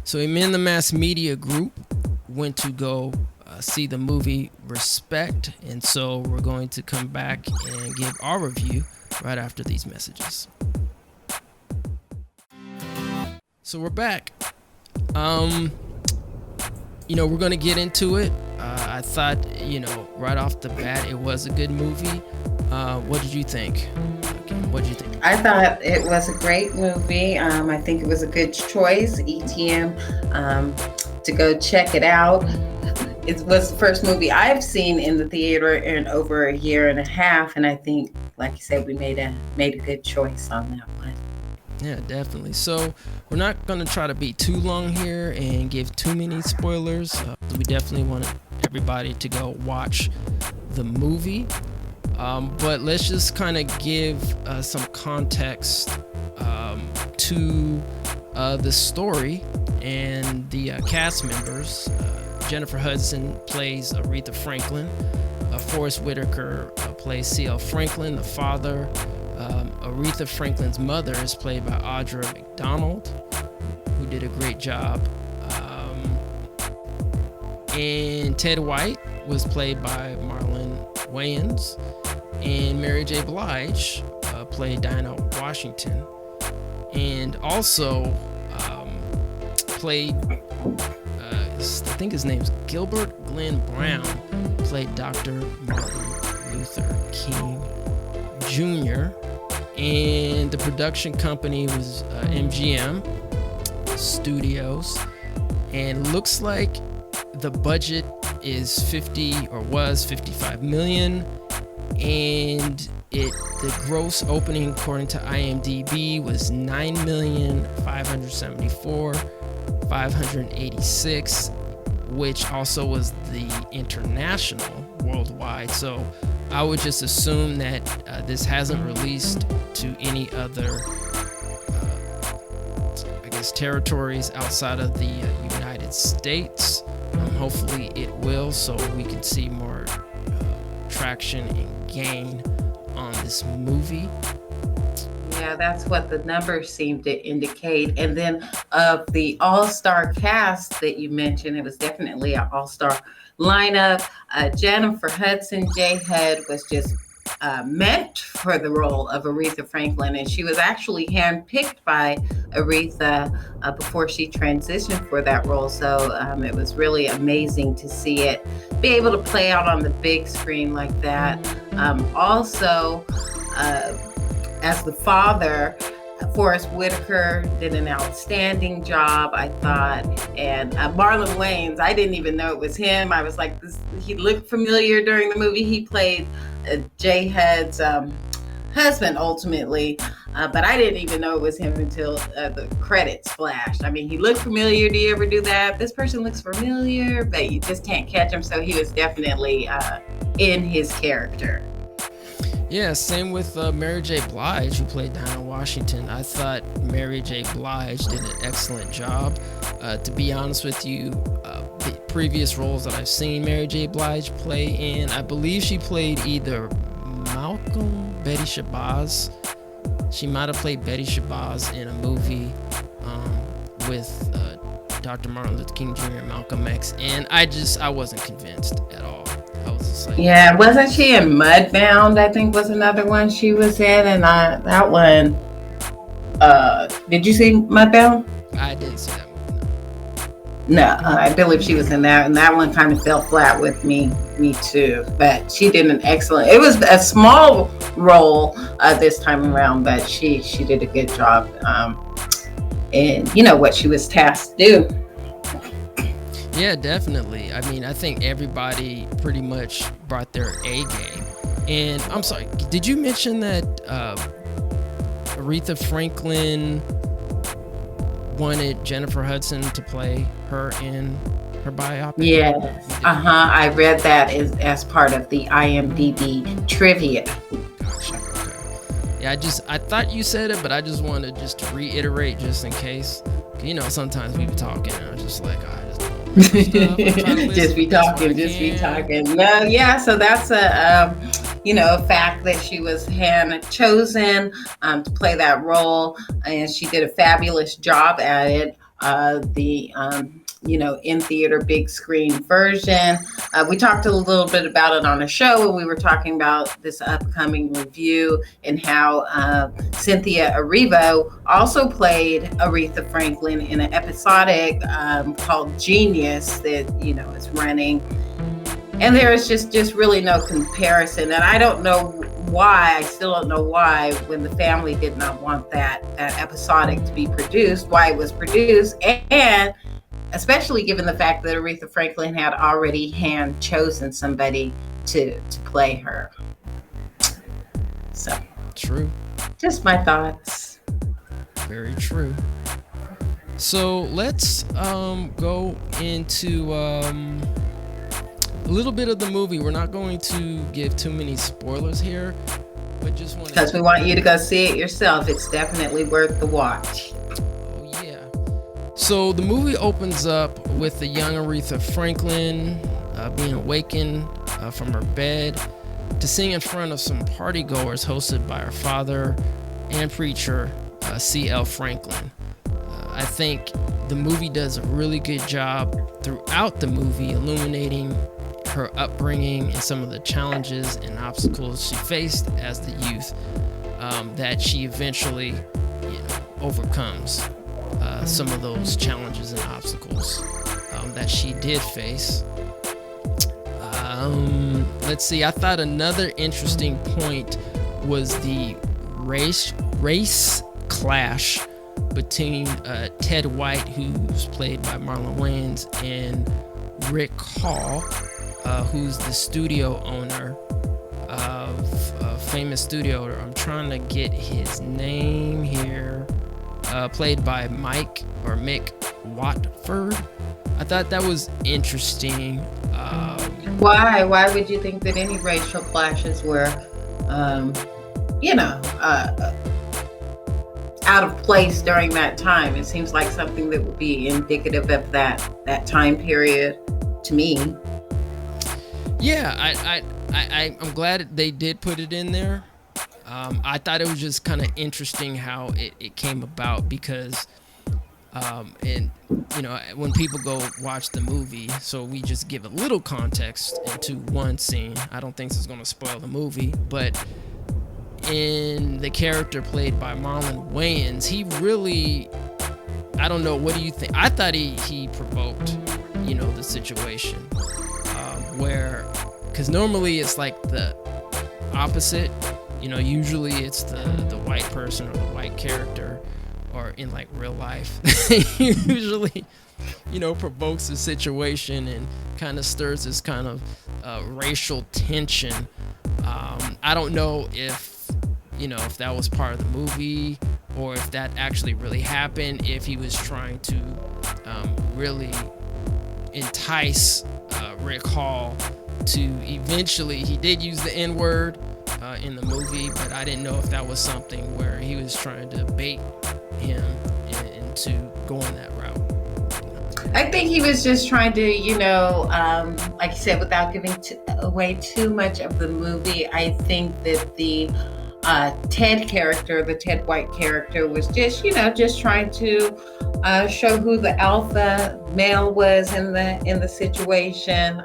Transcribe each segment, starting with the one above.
So me and the mass media group went to go see the movie Respect, and so we're going to come back and give our review right after these messages. So we're back. We're going to get into it. I thought, right off the bat, it was a good movie. What did you think? Okay, what did you think? I thought it was a great movie. I think it was a good choice, ETM, to go check it out. It was the first movie I've seen in the theater in over a year and a half, and I think, like you said, we made a good choice on that one. Yeah, definitely. So we're not going to try to be too long here and give too many spoilers. We definitely want everybody to go watch the movie. But let's just kind of give some context to the story and the cast members. Jennifer Hudson plays Aretha Franklin. Forrest Whitaker plays C.L. Franklin, the father. Aretha Franklin's mother is played by Audra McDonald, who did a great job. And Ted White was played by Marlon Wayans. And Mary J. Blige played Dinah Washington. And also played, I think his name's Gilbert Glenn Brown, played Dr. Martin Luther King Jr. And the production company was MGM Studios. And looks like the budget is 55 million. And the gross opening, according to IMDb, was 9,574,586, which also was the international worldwide. So I would just assume that this hasn't released to any other, territories outside of the United States. Hopefully it will, so we can see more traction and gain on this movie. Yeah, that's what the numbers seem to indicate. And then of the all-star cast that you mentioned, it was definitely an all-star lineup. Jennifer Hudson, J-Head, was just meant for the role of Aretha Franklin, and she was actually handpicked by Aretha before she transitioned for that role. So it was really amazing to see it be able to play out on the big screen like that. Also, as the father, Forrest Whitaker did an outstanding job, I thought. And Marlon Wayans, I didn't even know it was him. I was like, he looked familiar during the movie. He played J-Head's husband ultimately, but I didn't even know it was him until the credits flashed. I mean, he looked familiar. Do you ever do that? This person looks familiar, but you just can't catch him. So he was definitely in his character. Yeah, same with Mary J. Blige, who played Dinah Washington. I thought Mary J. Blige did an excellent job. To be honest with you, the previous roles that I've seen Mary J. Blige play in, I believe she played either Betty Shabazz. She might have played Betty Shabazz in a movie with Dr. Martin Luther King Jr. and Malcolm X, and I wasn't convinced at all. I was just like, yeah, wasn't she in Mudbound? I think was another one she was in, and that one. Did you see Mudbound? I didn't see that movie. No, I believe she was in that, and that one kind of fell flat with me too. But she did an excellent. It was a small role this time around, but she did a good job. And you know what she was tasked to do. Yeah, definitely. I mean, I think everybody pretty much brought their A game. And I'm sorry, did you mention that Aretha Franklin wanted Jennifer Hudson to play her in her biopic? Yes. I read that as part of the IMDb trivia. Gotcha. Okay. Yeah, I thought you said it, but I just wanted to reiterate just in case. You know, sometimes we be talking and I'm just like, I just don't just be talking. No, yeah, so that's a fact that she was chosen to play that role, and she did a fabulous job at it. the in theater big screen version. We talked a little bit about it on a show when we were talking about this upcoming review and how Cynthia Erivo also played Aretha Franklin in an episodic called Genius that is running, and there is just really no comparison. And I don't know why. I still don't know why, when the family did not want that episodic to be produced, why it was produced, and especially given the fact that Aretha Franklin had already hand chosen somebody to play her. So True. just my thoughts. Very true. So let's go into a little bit of the movie. We're not going to give too many spoilers here, but just want because we want you to go see it yourself. It's definitely worth the watch. Oh yeah. So the movie opens up with the young Aretha Franklin being awakened from her bed to sing in front of some partygoers hosted by her father and preacher C.L. Franklin. I think the movie does a really good job throughout the movie illuminating her upbringing and some of the challenges and obstacles she faced as the youth that she eventually overcomes some of those challenges and obstacles that she did face. Let's see, I thought another interesting point was the race clash between Ted White, who's played by Marlon Wayans, and Rick Hall, who's the studio owner of a famous studio. I'm trying to get his name here. Played by Mick Watford. I thought that was interesting. Why? Why would you think that any racial clashes were, out of place during that time? It seems like something that would be indicative of that time period to me. Yeah, I'm glad they did put it in there. I thought it was just kind of interesting how it came about because, and when people go watch the movie, so we just give a little context into one scene. I don't think this is going to spoil the movie, but in the character played by Marlon Wayans, he really, I don't know, what do you think? I thought he provoked, the situation where, because normally it's like the opposite. Usually it's the white person or the white character, or in like real life, usually, provokes the situation and kind of stirs this kind of racial tension. I don't know if that was part of the movie or if that actually really happened, if he was trying to really entice Rick Hall to eventually, he did use the N-word in the movie, but I didn't know if that was something where he was trying to bait him into going that route. I think he was just trying to, like you said, without giving away too much of the movie, I think that the Ted character, the Ted White character, was just trying to show who the alpha male was in the situation.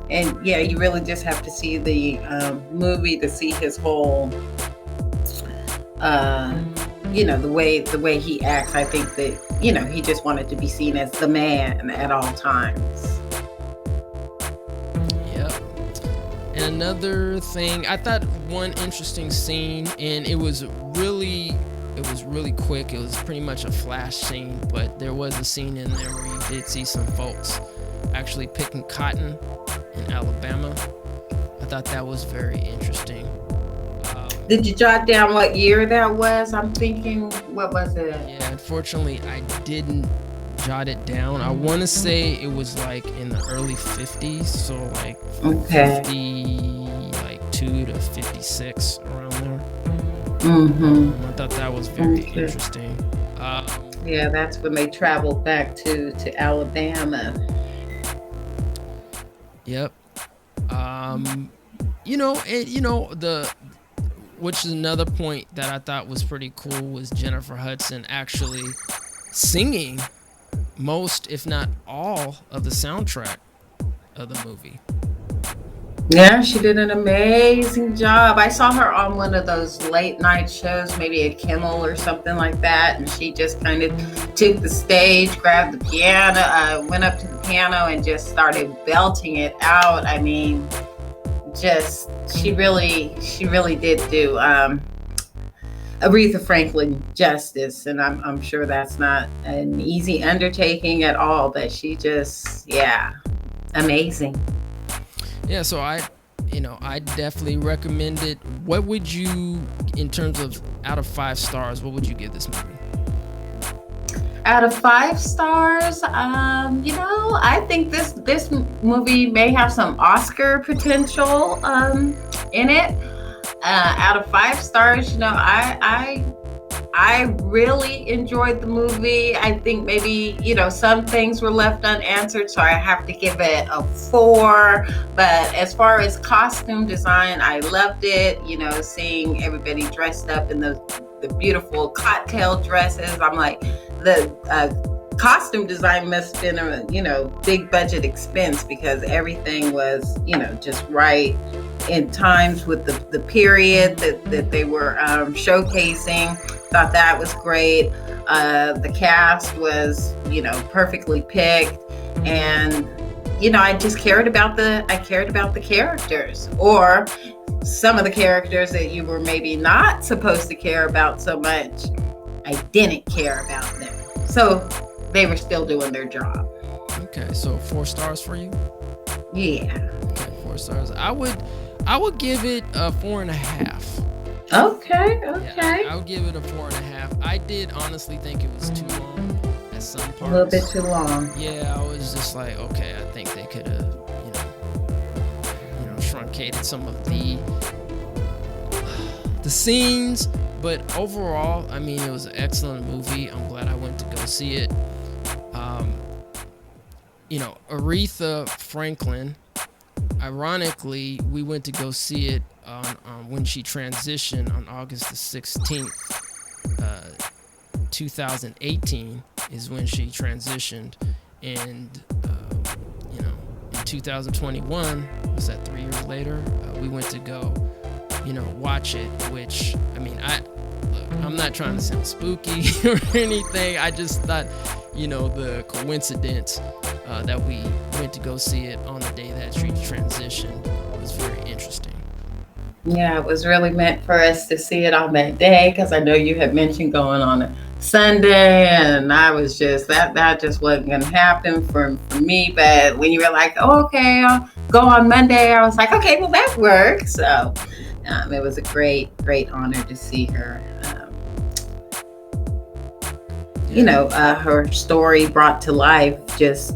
And yeah, you really just have to see the movie to see his whole, the way he acts. I think that, he just wanted to be seen as the man at all times. Yep. And another thing, I thought one interesting scene, and it was really quick. It was pretty much a flash scene, but there was a scene in there where you did see some folks actually picking cotton in Alabama. I thought that was very interesting. Did you jot down what year that was? I'm thinking, what was it? Yeah, unfortunately, I didn't jot it down. I want to say it was like in the early 50s, so like 52 to 56, around there. Mm-hmm. I thought that was very interesting. Yeah, that's when they traveled back to Alabama. Yep. Which is another point that I thought was pretty cool was Jennifer Hudson actually singing most, if not all, of the soundtrack of the movie. Yeah, she did an amazing job. I saw her on one of those late night shows, maybe a Kimmel or something like that, and she just kind of took the stage, grabbed the piano, went up to the piano, and just started belting it out. I mean, just she really did do Aretha Franklin justice, and I'm sure that's not an easy undertaking at all. But she just, yeah, amazing. Yeah, so I definitely recommend it. What would you, in terms of out of 5 stars, what would you give this movie? Out of 5 stars, I think this movie may have some Oscar potential in it. Out of 5 stars, I really enjoyed the movie. I think maybe, some things were left unanswered, so I have to give it a 4. But as far as costume design, I loved it. Seeing everybody dressed up in the beautiful cocktail dresses. I'm like, the costume design must have been a, big budget expense because everything was, just right in times with the period that they were showcasing. Thought that was great. The cast was, perfectly picked, and I just cared about the characters, or some of the characters that you were maybe not supposed to care about so much. I didn't care about them, so they were still doing their job. Okay, so 4 stars for you. Yeah. Okay, 4 stars. I would give it a 4.5. Okay. Yeah, I would give it a 4.5. I did honestly think it was too long at some parts. A little bit too long. Yeah, I was just like, okay, I think they could have, truncated some of the scenes. But overall, I mean, it was an excellent movie. I'm glad I went to go see it. Aretha Franklin. Ironically, we went to go see it on when she transitioned on August the 16th, 2018 is when she transitioned, and in 2021, was that 3 years later? We went to go, watch it. Which, I mean, I'm not trying to sound spooky or anything. I just thought, the coincidence that we went to go see it on the day that she transitioned was very interesting. Yeah, it was really meant for us to see it on that day because I know you had mentioned going on a Sunday, and I was just that just wasn't gonna happen for me. But when you were like, "Oh, okay, I'll go on Monday," I was like, "Okay, well that works." So it was a great honor to see her. Her story brought to life just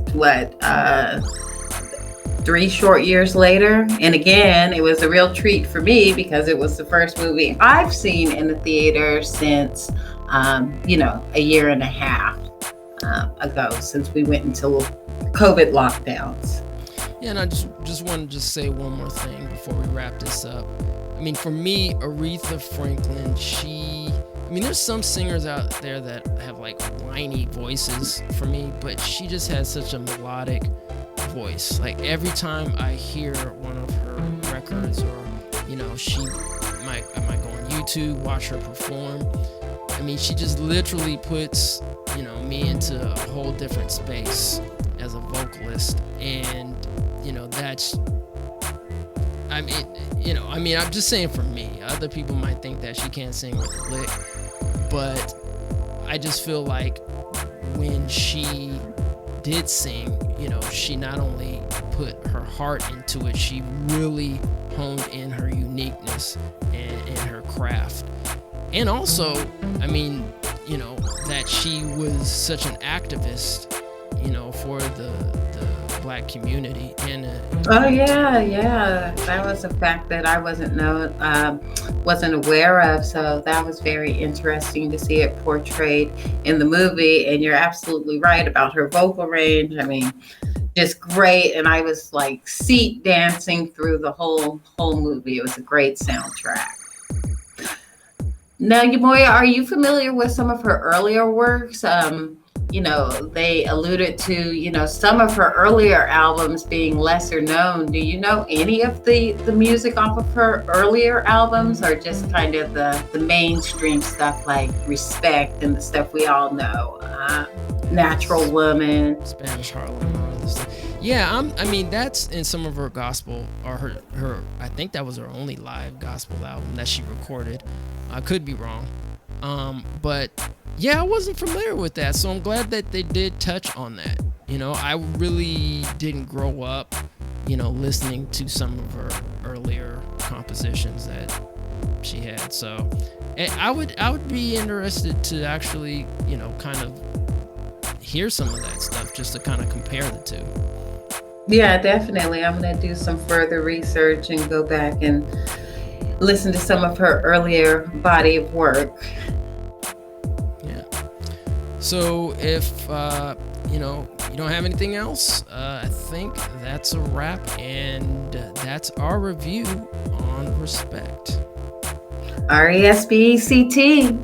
3 short years later. And again, it was a real treat for me because it was the first movie I've seen in the theater since, a year and a half ago, since we went into COVID lockdowns. Yeah, and I just want to just say one more thing before we wrap this up. I mean, for me, Aretha Franklin, there's some singers out there that have like whiny voices for me, but she just has such a melodic voice. Like every time I hear one of her records, or I might go on YouTube, watch her perform. I mean, she just literally puts me into a whole different space as a vocalist, and that's. I'm just saying for me. Other people might think that she can't sing with a lick, but I just feel like when she did sing, she not only put her heart into it, she really honed in her uniqueness and her craft. And also, that she was such an activist, for the Black community. And Oh yeah. That was a fact that I wasn't aware of. So that was very interesting to see it portrayed in the movie. And you're absolutely right about her vocal range. I mean, just great. And I was like seat dancing through the whole movie. It was a great soundtrack. Now, Yamoya, are you familiar with some of her earlier works? they alluded to, some of her earlier albums being lesser known. Do you know any of the music off of her earlier albums, or just kind of the mainstream stuff like Respect and the stuff we all know? Natural Woman. Spanish Harlem and all this stuff. Yeah, I mean that's in some of her gospel or her. I think that was her only live gospel album that she recorded. I could be wrong, but yeah, I wasn't familiar with that, so I'm glad that they did touch on that. I really didn't grow up, listening to some of her earlier compositions that she had. So I would be interested to actually, kind of hear some of that stuff just to kind of compare the two. Yeah, definitely. I'm going to do some further research and go back and listen to some of her earlier body of work. Yeah. So if you don't have anything else, I think that's a wrap, and that's our review on Respect. R.E.S.P.E.C.T.